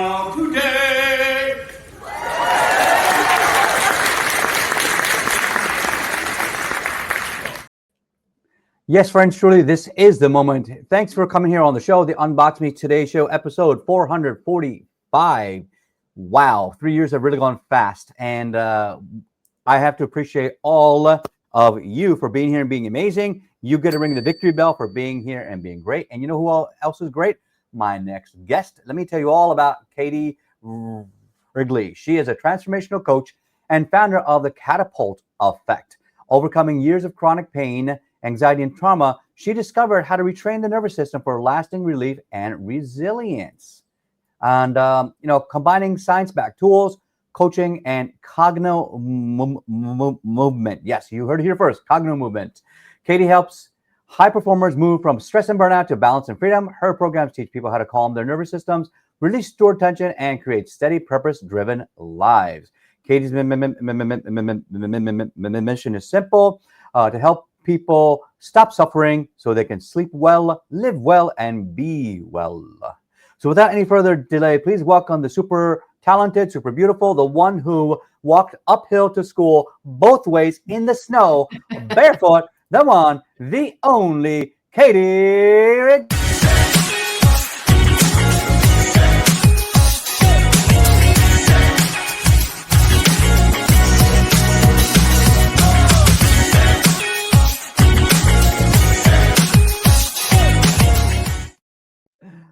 motivational today. Yes, friends, truly, this is the moment. Thanks for coming here on the show, the Unbox Me Today show, episode 445. Wow, 3 years have really gone fast. And I have to appreciate all of you for being here and being amazing. You get to ring the victory bell for being here and being great. And you know who else is great? My next guest. Let me tell you all about Katie Wrigley. She is a transformational coach and founder of the Catapult Effect. Overcoming years of chronic pain, anxiety, and trauma, she discovered how to retrain the nervous system for lasting relief and resilience. And, combining science-backed tools, coaching, and cognitive movement. Yes, you heard it here first, cognitive movement. Katie helps high performers move from stress and burnout to balance and freedom. Her programs teach people how to calm their nervous systems, release stored tension, and create steady, purpose-driven lives. Katie's mission is simple, to help people stop suffering so they can sleep well, live well, and be well. So without any further delay, please welcome the super talented, super beautiful, the one who walked uphill to school both ways in the snow, barefoot, the one, the only, Katie.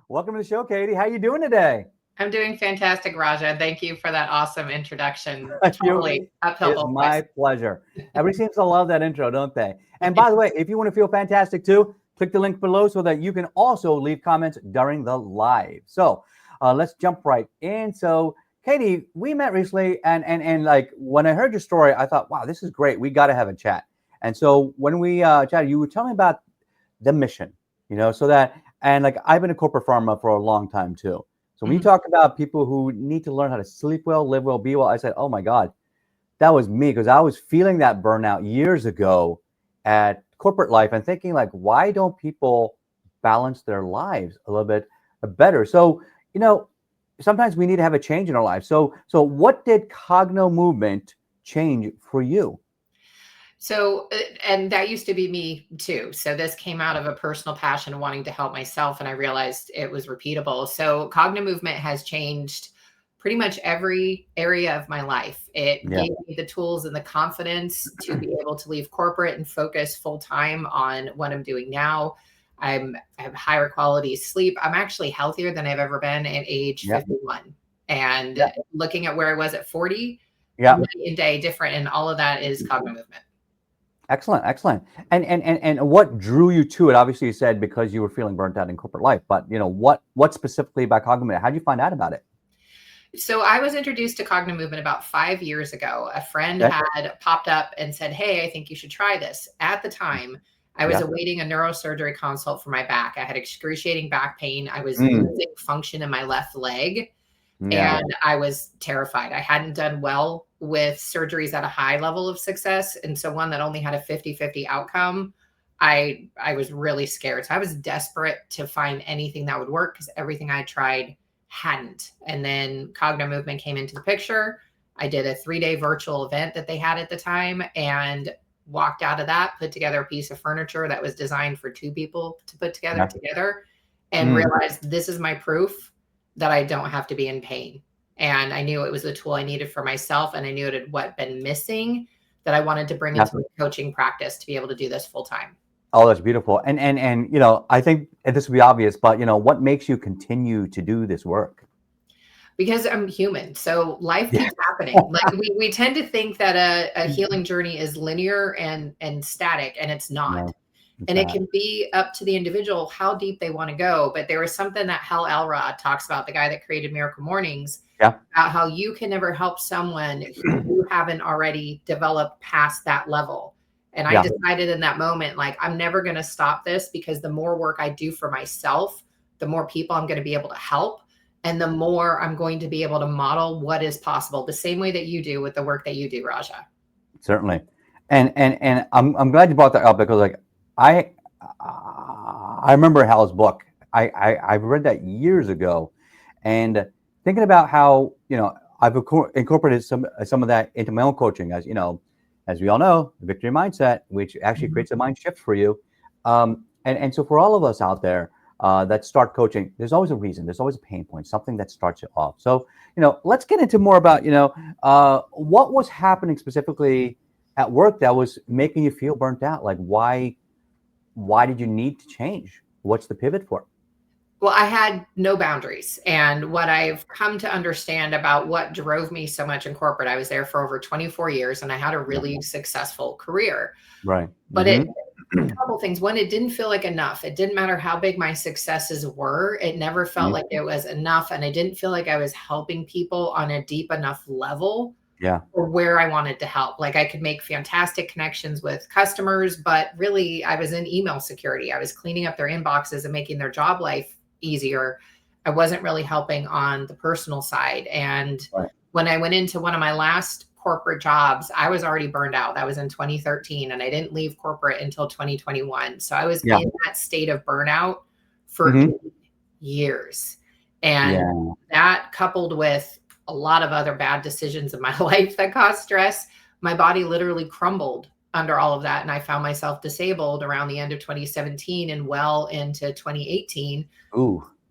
Welcome to the show, Katie. How you doing today? I'm doing fantastic, Raja. Thank you for that awesome introduction. Totally uphill. It's my pleasure. Everybody seems to love that intro, don't they? And by the way, if you want to feel fantastic too, click the link below so that you can also leave comments during the live. So let's jump right in. So Katie, we met recently, and like when I heard your story, I thought, wow, this is great. We got to have a chat. And so when we chatted, you were telling me about the mission, so that. And like I've been a corporate pharma for a long time too. So when you talk about people who need to learn how to sleep well, live well, be well, I said, oh my God, that was me, because I was feeling that burnout years ago at corporate life and thinking like, why don't people balance their lives a little bit better? So, sometimes we need to have a change in our lives. So what did cognitive movement change for you? So, and that used to be me too. So this came out of a personal passion of wanting to help myself. And I realized it was repeatable. So cognitive movement has changed pretty much every area of my life. It gave me the tools and the confidence to be able to leave corporate and focus full time on what I'm doing now. I have higher quality sleep. I'm actually healthier than I've ever been at age 51. And looking at where I was at 40, night and day different. And all of that is cognitive movement. Excellent. And what drew you to it? Obviously, you said because you were feeling burnt out in corporate life, but what specifically about cognitive movement? How did you find out about it? So I was introduced to cognitive movement about 5 years ago. A friend had popped up and said, "Hey, I think you should try this." At the time, I was awaiting a neurosurgery consult for my back. I had excruciating back pain. I was losing function in my left leg. And I was terrified. I hadn't done well with surgeries at a high level of success. And so one that only had a 50-50 outcome, I was really scared. So I was desperate to find anything that would work because everything I tried hadn't. And then cognitive movement came into the picture. I did a 3-day virtual event that they had at the time and walked out of that, put together a piece of furniture that was designed for 2 people to put together and realized this is my proof that I don't have to be in pain. And I knew it was the tool I needed for myself. And I knew it had been missing that I wanted to bring into my coaching practice to be able to do this full time. Oh, that's beautiful. And I think this will be obvious, but what makes you continue to do this work? Because I'm human. So life keeps happening. Like we tend to think that a healing journey is linear and static, and it's not. No. And it can be up to the individual how deep they want to go. But there was something that Hal Elrod talks about, the guy that created Miracle Mornings, about how you can never help someone who you haven't already developed past that level. And I decided in that moment, like, I'm never going to stop this, because the more work I do for myself, the more people I'm going to be able to help. And the more I'm going to be able to model what is possible, the same way that you do with the work that you do, Raja. Certainly. And I'm glad you brought that up, because like, I remember Hal's book. I read that years ago, and thinking about how, I've incorporated some of that into my own coaching, as we all know, the victory mindset, which actually creates a mind shift for you. And so for all of us out there that start coaching, there's always a reason, there's always a pain point, something that starts it off. So, let's get into more about, what was happening specifically at work that was making you feel burnt out? Like, why did you need to change? What's the pivot for? Well, I had no boundaries. And what I've come to understand about what drove me so much in corporate, I was there for over 24 years and I had a really successful career. Right. But a couple things. One, it didn't feel like enough. It didn't matter how big my successes were. It never felt like it was enough. And I didn't feel like I was helping people on a deep enough level for where I wanted to help. Like I could make fantastic connections with customers, but really I was in email security. I was cleaning up their inboxes and making their job life easier. I wasn't really helping on the personal side. And when I went into one of my last corporate jobs, I was already burned out. That was in 2013 and I didn't leave corporate until 2021. So I was in that state of burnout for 8 years. And that coupled with a lot of other bad decisions in my life that caused stress, my body literally crumbled under all of that. And I found myself disabled around the end of 2017 and well into 2018.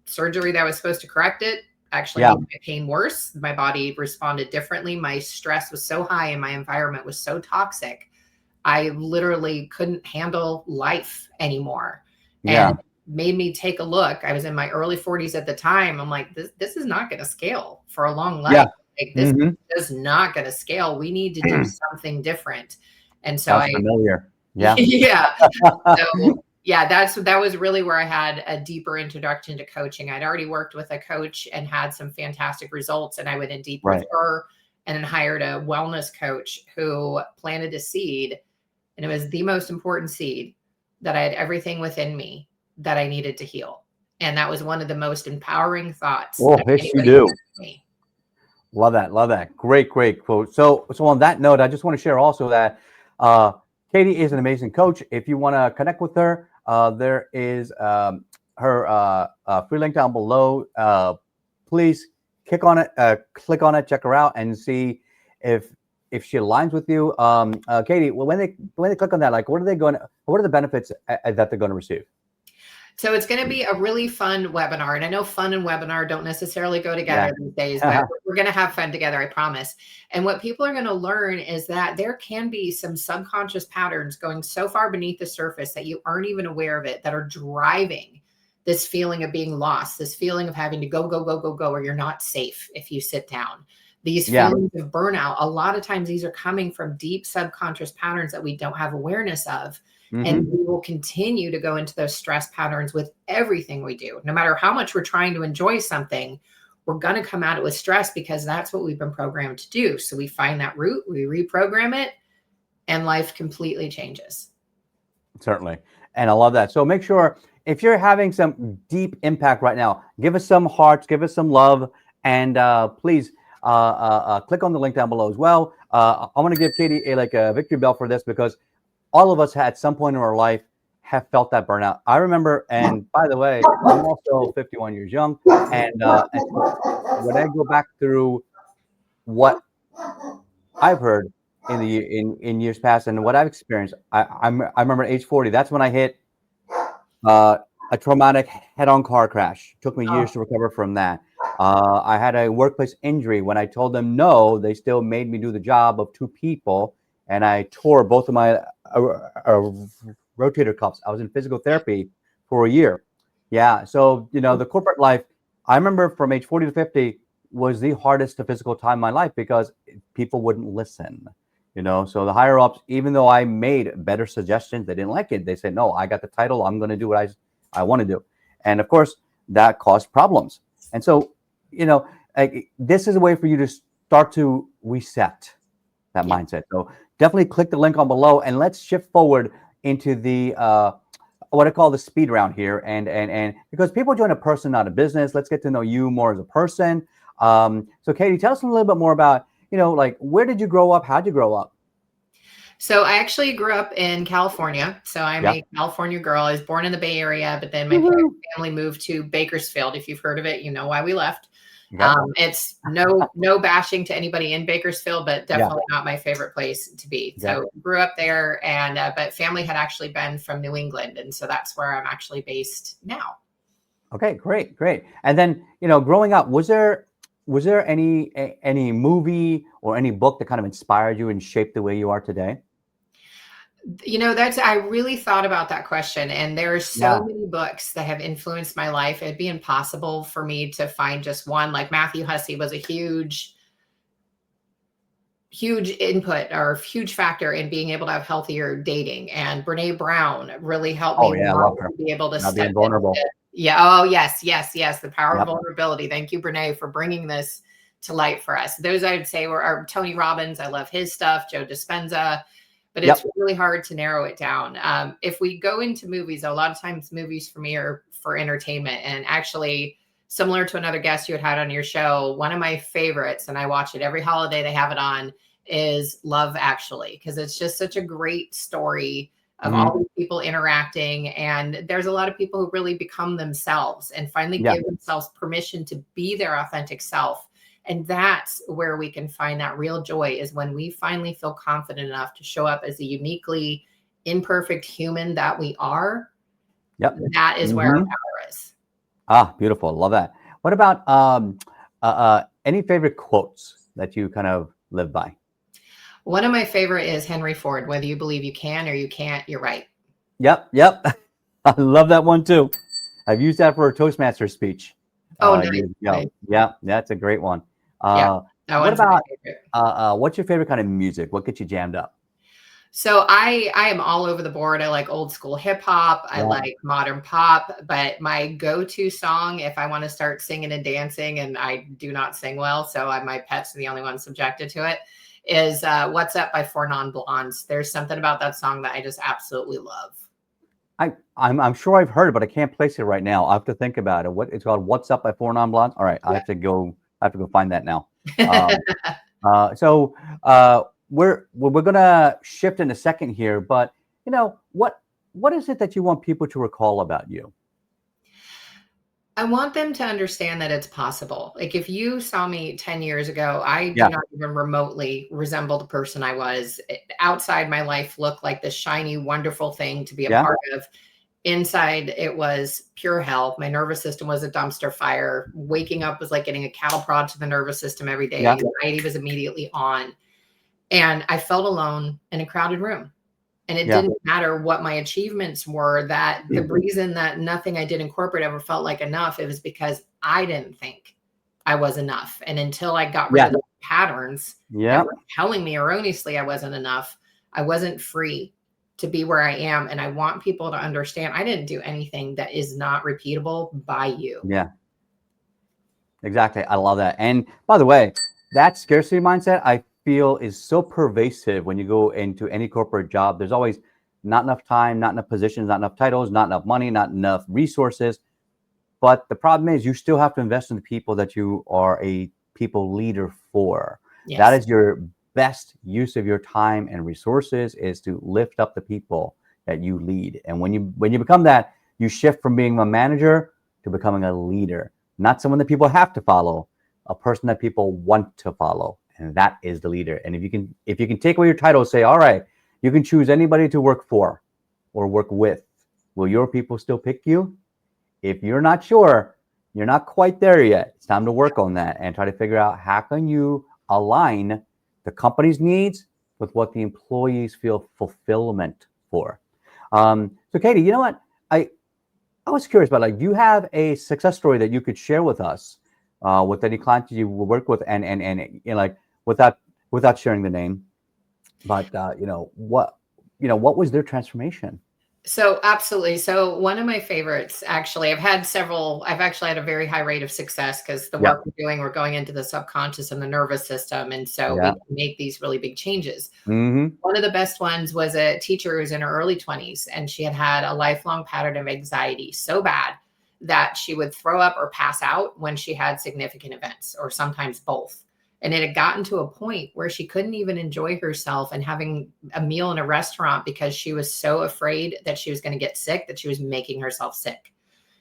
Surgery that was supposed to correct it actually made my pain worse. My body responded differently. My stress was so high and my environment was so toxic. I literally couldn't handle life anymore. And it made me take a look. I was in my early 40s at the time. I'm like, this is not going to scale for a long life. Like, this is not going to scale. We need to do something different. And so familiar. So that was really where I had a deeper introduction to coaching. I'd already worked with a coach and had some fantastic results, and I went in deep with her and then hired a wellness coach who planted a seed, and it was the most important seed that I had everything within me that I needed to heal. And that was one of the most empowering thoughts. Oh, yes, you do. Love that. Love that. Great quote. So on that note, I just want to share also that Katie is an amazing coach. If you want to connect with her, there is her free link down below. Please click on it, check her out, and see if she aligns with you. Katie, when they click on that, like, what are the benefits that they're going to receive? So it's going to be a really fun webinar. And I know fun and webinar don't necessarily go together these days, but we're going to have fun together, I promise. And what people are going to learn is that there can be some subconscious patterns going so far beneath the surface that you aren't even aware of it, that are driving this feeling of being lost, this feeling of having to go, or you're not safe if you sit down. These feelings of burnout, a lot of times these are coming from deep subconscious patterns that we don't have awareness of. And we will continue to go into those stress patterns with everything we do. No matter how much we're trying to enjoy something, we're going to come at it with stress because that's what we've been programmed to do. So we find that root, we reprogram it, and life completely changes. Certainly. And I love that. So make sure, if you're having some deep impact right now, give us some hearts, give us some love, and please click on the link down below as well. I want to give Katie a victory bell for this, because all of us at some point in our life have felt that burnout. I remember, and by the way, I'm also 51 years young, and when I go back through what I've heard in years past and what I've experienced, I remember at age 40. That's when I hit a traumatic head-on car crash. It took me years to recover from that. I had a workplace injury. When I told them no, they still made me do the job of 2 people. And I tore both of my rotator cuffs. I was in physical therapy for a year. So, the corporate life, I remember from age 40 to 50 was the hardest physical time in my life, because people wouldn't listen. So the higher ups, even though I made better suggestions, they didn't like it. They said, no, I got the title. I'm going to do what I want to do. And of course, that caused problems. And so, this is a way for you to start to reset that mindset. So definitely click the link on below, and let's shift forward into the what I call the speed round here. And because people join a person, not a business, let's get to know you more as a person. So Katie, tell us a little bit more about, where did you grow up? How'd you grow up? So I actually grew up in California. So I'm a California girl. I was born in the Bay Area, but then my family moved to Bakersfield. If you've heard of it, you know why we left. Okay. It's no bashing to anybody in Bakersfield, but Yeah. definitely not my favorite place to be. Okay. So grew up there, and but family had actually been from New England, and so that's where I'm actually based now. Okay, great. And then, growing up, was there any movie or any book that kind of inspired you and shaped the way you are today? That's I really thought about that question, and there's so Yeah. many books that have influenced my life. It'd be impossible for me to find just one. Like Matthew Hussey was a huge input or huge factor in being able to have healthier dating. And Brene Brown really helped Oh me yeah, I learn love her. to be able to Not step being vulnerable. into. Yeah. Oh, yes. The power of Yep. vulnerability. Thank you, Brene, for bringing this to light for us. Those I would say are Tony Robbins. I love his stuff. Joe Dispenza. But it's Yep. really hard to narrow it down. If we go into movies, a lot of times movies for me are for entertainment. And actually, similar to another guest you had on your show, one of my favorites, and I watch it every holiday they have it on, is Love Actually, because it's just such a great story of Mhm. all these people interacting. And there's a lot of people who really become themselves and finally Yeah. give themselves permission to be their authentic self. And that's where we can find that real joy, is when we finally feel confident enough to show up as the uniquely imperfect human that we are. Yep. That is where our Mhm. power is. Ah, beautiful. Love that. What about any favorite quotes that you kind of live by? One of my favorite is Henry Ford. Whether you believe you can or you can't, you're right. Yep. I love that one too. I've used that for a Toastmaster speech Oh, nice. years Nice. ago. Yeah, that's a great one. Yeah, that What one's my about favorite. what's your favorite kind of music? What gets you jammed up? So I am all over the board. I like old school hip hop. I Yeah. like modern pop, but my go-to song if I want to start singing and dancing, and I do not sing well, so my pets are the only ones subjected to it, is "What's Up" by Four Non Blondes. There's something about that song that I just absolutely love. I'm sure I've heard it, but I can't place it right now. I have to think about it. What it's called? What's Up by Four Non Blondes? All right, I Yeah. have to go. I have to go find that now. Um, so we're gonna shift in a second here, but what is it that you want people to recall about you? I want them to understand that it's possible. Like if you saw me 10 years ago, I do Yeah, not even remotely resemble the person I was. Outside, my life looked like this shiny, wonderful thing to be a yeah, part of. Inside, it was pure hell. My nervous system was a dumpster fire. Waking up was like getting a cattle prod to the nervous system every day. yeah, Anxiety was immediately on. And I felt alone in a crowded room. And it yeah, didn't matter what my achievements were, that the reason that nothing I did in corporate ever felt like enough, it was because I didn't think I was enough. And until I got rid yeah, of the patterns that yeah, were telling me erroneously I wasn't enough, I wasn't free to be where I am. And I want people to understand I didn't do anything that is not repeatable by you. yeah. Exactly. I love that. And by the way, that scarcity mindset I feel is so pervasive when you go into any corporate job. There's always not enough time, not enough positions, not enough titles, not enough money, not enough resources. But the problem is you still have to invest in the people that you are a people leader for. That Yes. is your best use of your time and resources, is to lift up the people that you lead. And when you become that, you shift from being a manager to becoming a leader, not someone that people have to follow, a person that people want to follow. And that is the leader. And if you can take away your title, say, all right, you can choose anybody to work for or work with. Will your people still pick you? If you're not sure, you're not quite there yet. It's time to work on that and try to figure out how can you align the company's needs with what the employees feel fulfillment for. So Katie, you know what? I was curious about, like, do you have a success story that you could share with us, with any clients you work with, and like, without sharing the name, but what was their transformation? So absolutely. So one of my favorites, actually, I've actually had a very high rate of success because the Yeah, work we're doing, we're going into the subconscious and the nervous system. And so we yeah, can make these really big changes. mm-hmm, One of the best ones was a teacher who was in her early 20s, and she had had a lifelong pattern of anxiety so bad that she would throw up or pass out when she had significant events, or sometimes both. And it had gotten to a point where she couldn't even enjoy herself and having a meal in a restaurant because she was so afraid that she was going to get sick that she was making herself sick.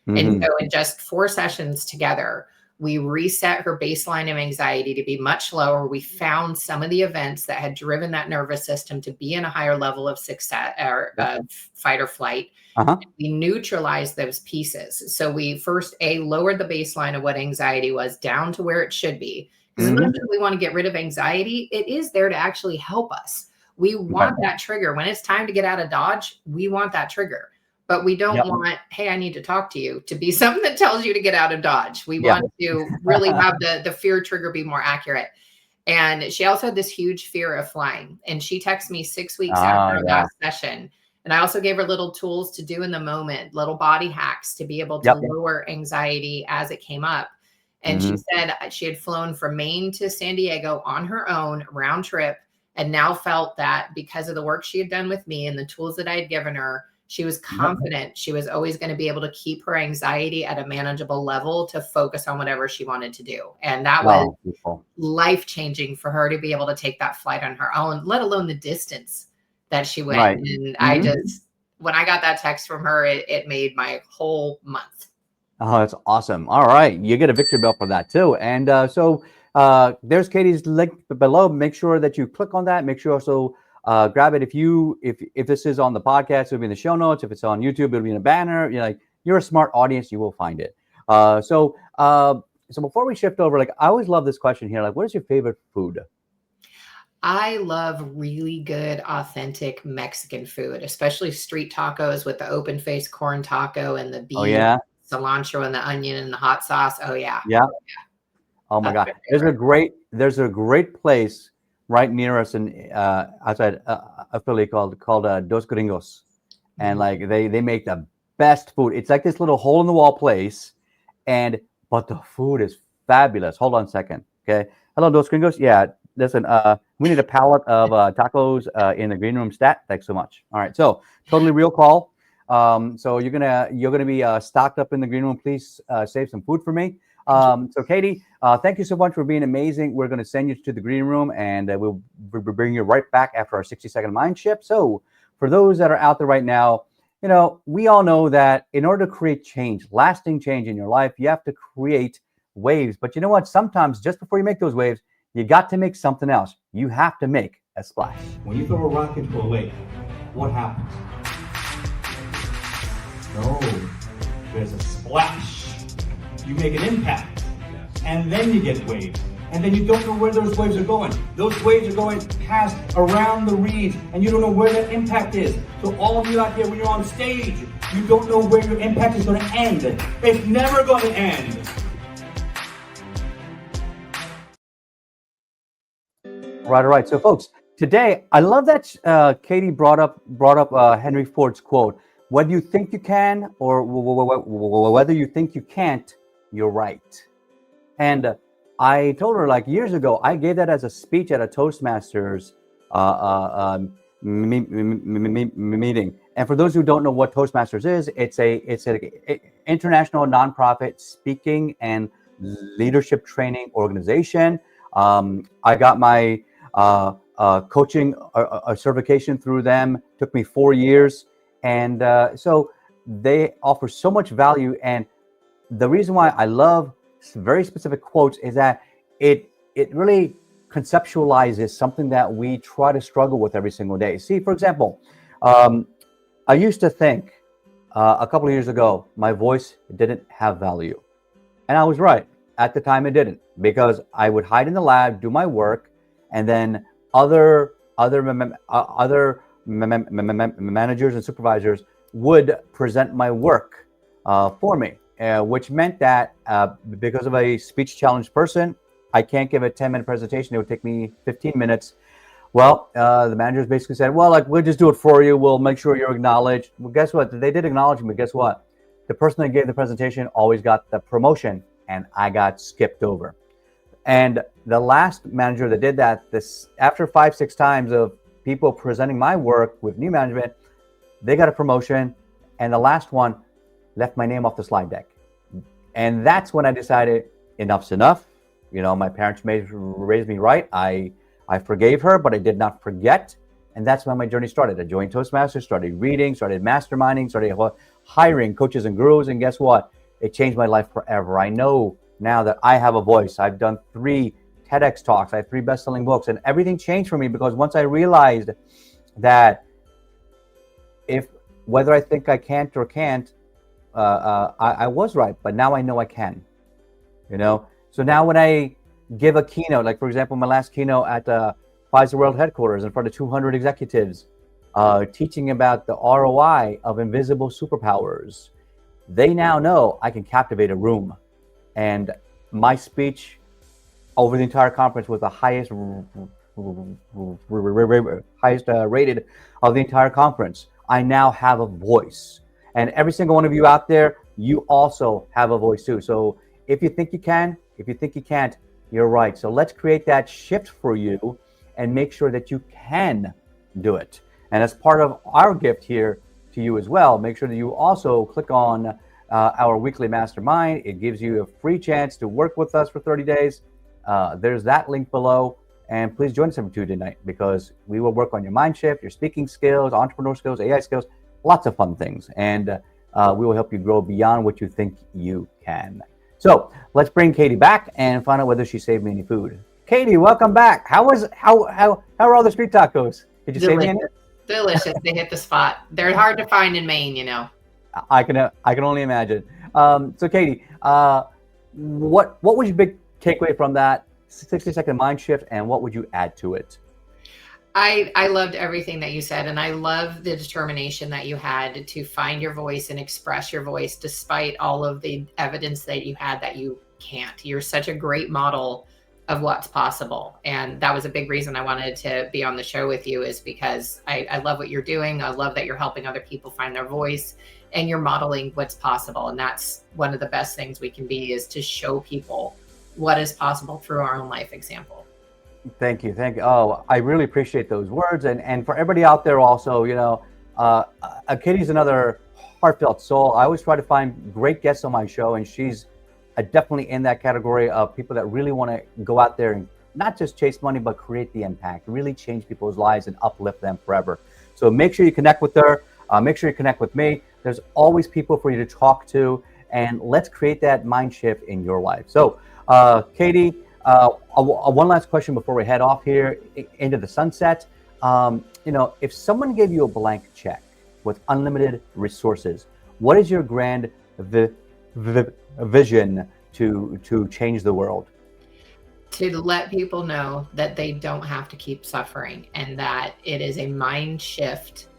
And mm-hmm, so in just 4 sessions together, We reset her baseline of anxiety to be much lower. We found some of the events that had driven that nervous system to be in a higher level of success or fight or flight. Uh-huh. We neutralized those pieces. So we first lowered the baseline of what anxiety was down to where it should be. Because as much as we want to get rid of anxiety, it is there to actually help us. We want that trigger. When it's time to get out of Dodge, we want that trigger. But we don't want, hey, I need to talk to you, to be something that tells you to get out of Dodge. We want to really have the fear trigger be more accurate. And she also had this huge fear of flying. And she texted me 6 weeks after our last session. And I also gave her little tools to do in the moment, little body hacks to be able to lower anxiety as it came up. And she said she had flown from Maine to San Diego on her own, round trip, and now felt that because of the work she had done with me and the tools that I had given her, she was confident she was always going to be able to keep her anxiety at a manageable level to focus on whatever she wanted to do. And that was life-changing for her to be able to take that flight on her own, let alone the distance that she went. And I just, when I got that text from her, it made my whole month. Oh, that's awesome. All right. You get a victory bell for that too. And so there's Katie's link below. Make sure that you click on that. Make sure also grab it. If this is on the podcast, it'll be in the show notes. If it's on YouTube, it'll be in a banner. You're a smart audience, you will find it. So before we shift over, I always love this question here. What is your favorite food? I love really good, authentic Mexican food, especially street tacos with the open face corn taco and the beef, cilantro and the onion and the hot sauce. Oh yeah. Oh my God. There's a great place right near us in outside of Philly called Dos Gringos, and they make the best food. It's like this little hole in the wall place, but the food is fabulous. Hold on a second, okay? Hello, Dos Gringos. Yeah, listen. We need a pallet of tacos in the green room stat. Thanks so much. All right, so totally real call. So you're gonna be stocked up in the green room. Please save some food for me. So Katie, thank you so much for being amazing. We're going to send you to the green room, and we'll bring you right back after our 60-second mind shift. So for those that are out there right now, we all know that in order to create change, lasting change in your life, you have to create waves. But you know what? Sometimes just before you make those waves, you got to make something else. You have to make a splash. When you throw a rock into a lake, what happens? No, there's a splash. You make an impact, and then you get waves. And then you don't know where those waves are going. Those waves are going past around the reeds, and you don't know where that impact is. So all of you out there, when you're on stage, you don't know where your impact is going to end. It's never going to end. All right. So folks, today, I love that Katie brought up Henry Ford's quote, whether you think you can or whether you think you can't, you're right. And I told her years ago, I gave that as a speech at a Toastmasters meeting. And for those who don't know what Toastmasters is, it's an international nonprofit speaking and leadership training organization. I got my coaching certification through them. Took me 4 years. And so they offer so much value. And the reason why I love very specific quotes is that it really conceptualizes something that we try to struggle with every single day. See, for example, I used to think a couple of years ago, my voice didn't have value. And I was right. At the time, it didn't, because I would hide in the lab, do my work, and then other managers and supervisors would present my work for me. Which meant that because of a speech challenged person, I can't give a 10-minute presentation. It would take me 15 minutes. Well, the managers basically said, well, we'll just do it for you. We'll make sure you're acknowledged. Well, guess what? They did acknowledge me, but guess what? The person that gave the presentation always got the promotion, and I got skipped over. And the last manager that did that, after 5-6 times of people presenting my work with new management, they got a promotion, and the last one left my name off the slide deck. And that's when I decided enough's enough. My parents raised me right. I forgave her, but I did not forget. And that's when my journey started. I joined Toastmasters, started reading, started masterminding, started hiring coaches and gurus. And guess what? It changed my life forever. I know now that I have a voice. I've done 3 TEDx talks. I have 3 best-selling books, and everything changed for me because once I realized that if whether I think I can't or can't, I was right, but now I know I can. So now when I give a keynote, like for example, my last keynote at Pfizer World Headquarters in front of 200 executives, teaching about the ROI of invisible superpowers, they now know I can captivate a room. And my speech over the entire conference was the highest rated of the entire conference. I now have a voice. And every single one of you out there, you also have a voice too. So if you think you can, if you think you can't, you're right. So let's create that shift for you and make sure that you can do it. And as part of our gift here to you as well, make sure that you also click on our weekly mastermind. It gives you a free chance to work with us for 30 days. There's that link below. And please join us every Tuesday night because we will work on your mind shift, your speaking skills, entrepreneur skills, AI skills, lots of fun things. And we will help you grow beyond what you think you can. So let's bring Katie back and find out whether she saved me any food. Katie, welcome back. How are all the street tacos? Did you save me any? Delicious. They hit the spot. They're hard to find in Maine, I can only imagine. So Katie, what was your big takeaway from that 60-second mind shift, and what would you add to it? I loved everything that you said, and I love the determination that you had to find your voice and express your voice despite all of the evidence that you had that you can't. You're such a great model of what's possible. And that was a big reason I wanted to be on the show with you, is because I love what you're doing. I love that you're helping other people find their voice and you're modeling what's possible. And that's one of the best things we can be, is to show people what is possible through our own life example. Thank you. Oh, I really appreciate those words. And for everybody out there also, Katie's another heartfelt soul. I always try to find great guests on my show, and she's definitely in that category of people that really want to go out there and not just chase money, but create the impact, really change people's lives and uplift them forever. So make sure you connect with her. Make sure you connect with me. There's always people for you to talk to, and let's create that mind shift in your life. So, Katie, one last question before we head off here into the sunset. If someone gave you a blank check with unlimited resources, what is your grand vision to change the world? To let people know that they don't have to keep suffering, and that it is a mind shift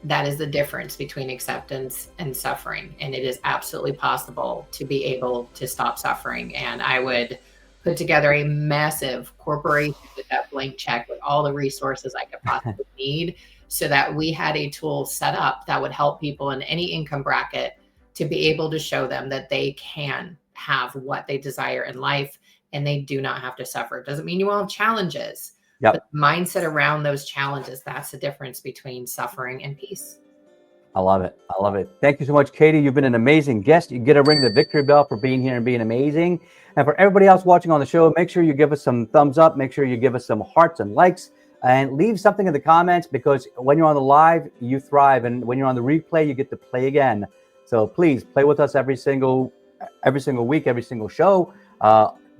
that is the difference between acceptance and suffering. And it is absolutely possible to be able to stop suffering. And I would put together a massive corporation with that blank check with all the resources I could possibly need, so that we had a tool set up that would help people in any income bracket to be able to show them that they can have what they desire in life and they do not have to suffer. It doesn't mean you won't have challenges, but the mindset around those challenges, that's the difference between suffering and peace. I love it. Thank you so much, Katie. You've been an amazing guest. You get to ring the victory bell for being here and being amazing. And for everybody else watching on the show, make sure you give us some thumbs up. Make sure you give us some hearts and likes, and leave something in the comments, because when you're on the live, you thrive. And when you're on the replay, you get to play again. So please play with us every single week, every single show,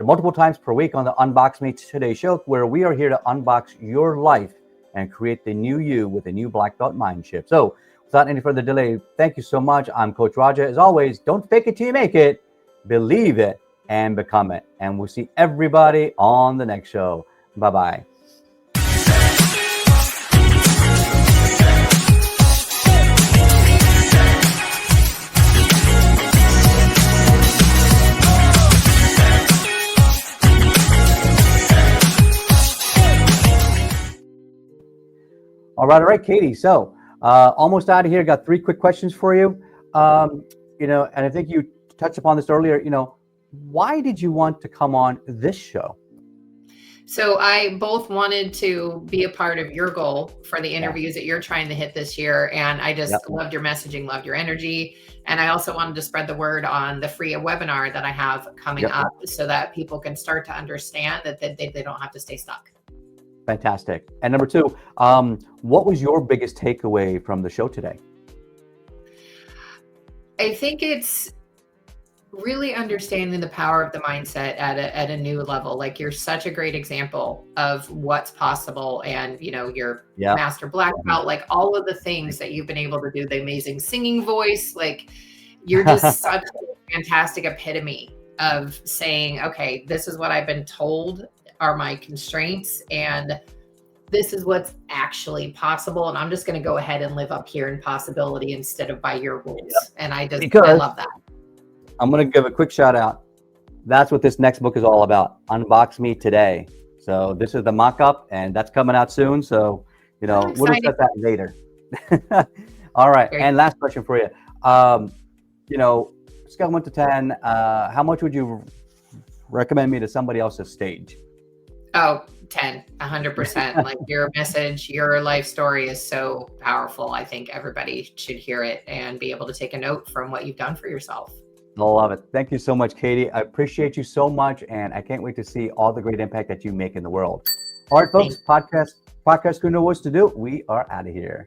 multiple times per week on the Unbox Me Today show, where we are here to unbox your life and create the new you with a new black belt mind shift. So without any further delay, thank you so much. I'm Coach Raja. As always, don't fake it till you make it, believe it and become it. And we'll see everybody on the next show. Bye-bye. All right, Katie. So almost out of here. Got 3 quick questions for you. And I think you touched upon this earlier. Why did you want to come on this show? So I both wanted to be a part of your goal for the interviews that you're trying to hit this year. And I just loved your messaging, loved your energy. And I also wanted to spread the word on the free webinar that I have coming up, so that people can start to understand that they don't have to stay stuck. Fantastic. And number 2, what was your biggest takeaway from the show today? I think it's really understanding the power of the mindset at a new level. Like, you're such a great example of what's possible. And, you know, your Yeah. master black belt, like all of the things that you've been able to do, the amazing singing voice, like you're just such a fantastic epitome of saying, okay, this is what I've been told are my constraints, and this is what's actually possible. And I'm just going to go ahead and live up here in possibility instead of by your rules. And I love that. I'm going to give a quick shout out. That's what this next book is all about. Unbox Me Today. So this is the mock-up, and that's coming out soon. So, you know, we'll discuss that later. All right. Great. And last question for you. You know, scale 1 to 10, how much would you recommend me to somebody else's stage? Oh, 10, 100%. Like, your message, your life story is so powerful. I think everybody should hear it and be able to take a note from what you've done for yourself. I love it. Thank you so much, Katie. I appreciate you so much, and I can't wait to see all the great impact that you make in the world. All right, folks, podcast crew know what to do. We are out of here.